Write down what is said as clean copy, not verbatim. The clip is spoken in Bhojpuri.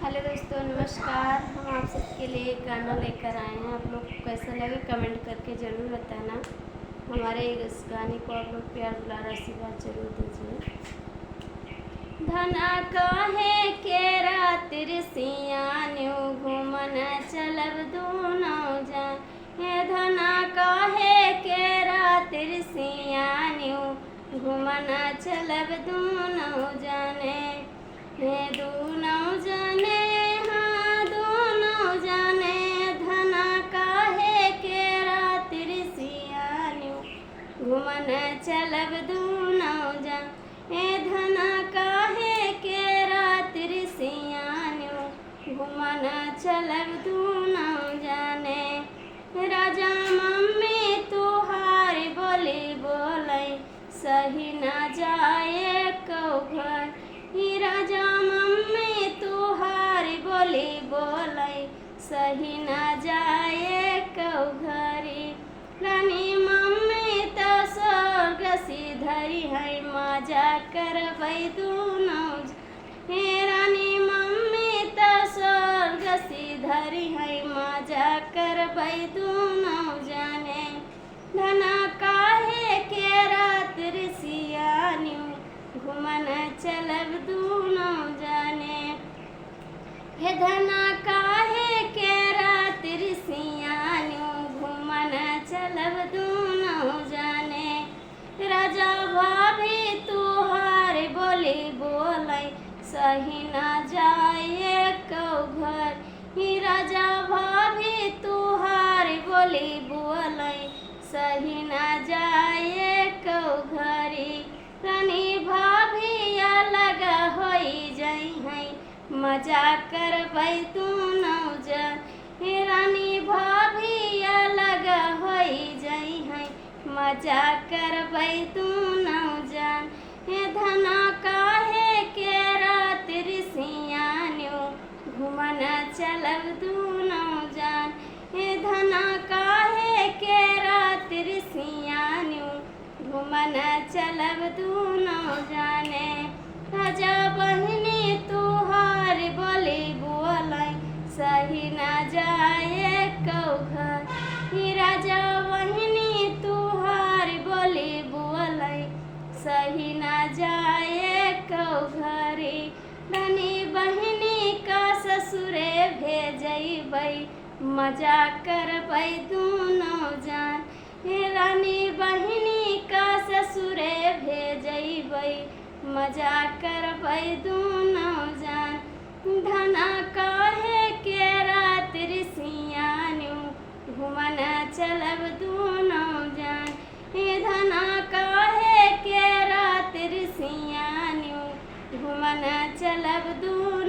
हेलो दोस्तों, नमस्कार। हम आप सबके लिए एक गाना लेकर आए हैं। आप लोग को कैसा लगे कमेंट करके ज़रूर बताना। हमारे इस गाने को आप लोग प्यार दुलार आशीर्वाद जरूर दीजिए। धना कहे के रातिर सियान्यू घूमन चलब दूनों जान। हे धना कहे के रातिर सियान्यू घूमन चलब दूनों जाने। हे दूनों जाने, हाँ दूनों जाने। धना काहे के रातिर सियान्यू घूमन चलब दूनों जान। हे धना काहे के रातिर सियान्यू घूमन चलब दूनों जाने। राजा मम्मी तुहारी बोली बोलै सही न जाए कौ घर। ही राजा मम्मी तुहारी बोली बोलै सही न जाए कौ घरी। रानी मम्मी तो स्वर्ग सिधरी है मजा करबै दूनों। हे रानी मम्मी तो स्वर्ग सिधरी है मजा करबै दूनों जाने। धना काहे के रातिर सियान्यू घूमन चलब दूनों जाने। हे धना काहे के रातिर सियान्यू घूमन चलब दूनों जाने। राजा भाभी तुहारी बोली बोलै सही न जाए कौ घर। ही राजा भाभी तुहारी बोली बोलै सही न जाए कौ घरी। रानी भाभी अलग होई जाइ है मजा करबै दूनों जान। हे रानी भाभी अलग होई जाइ है मजा करबै दूनों जान। हे धना काहे के रातिर सियान्यू घूमन चलब दूनों जान। हे धना काहे के रातिर सियान्यू घूमन चलब दूनों जाने। राजा बहिनी तुहारी बोली बोलै सही न जाए कौ घर। ही राजा बहिनी तुहारी बोली बोलै सही न जाए कौ घरी। रानी बहिनी का ससुरे भेजबै मजा करबै दूनों जान। हे रानी बहिनी का ससुरे भेजबै मजा करबै दूनों जान। धना काहे के रातिर सियान्यू घूमन चलब दूनों जान। हे धना काहे के रातिर सियान्यू घूमन चलब दूनों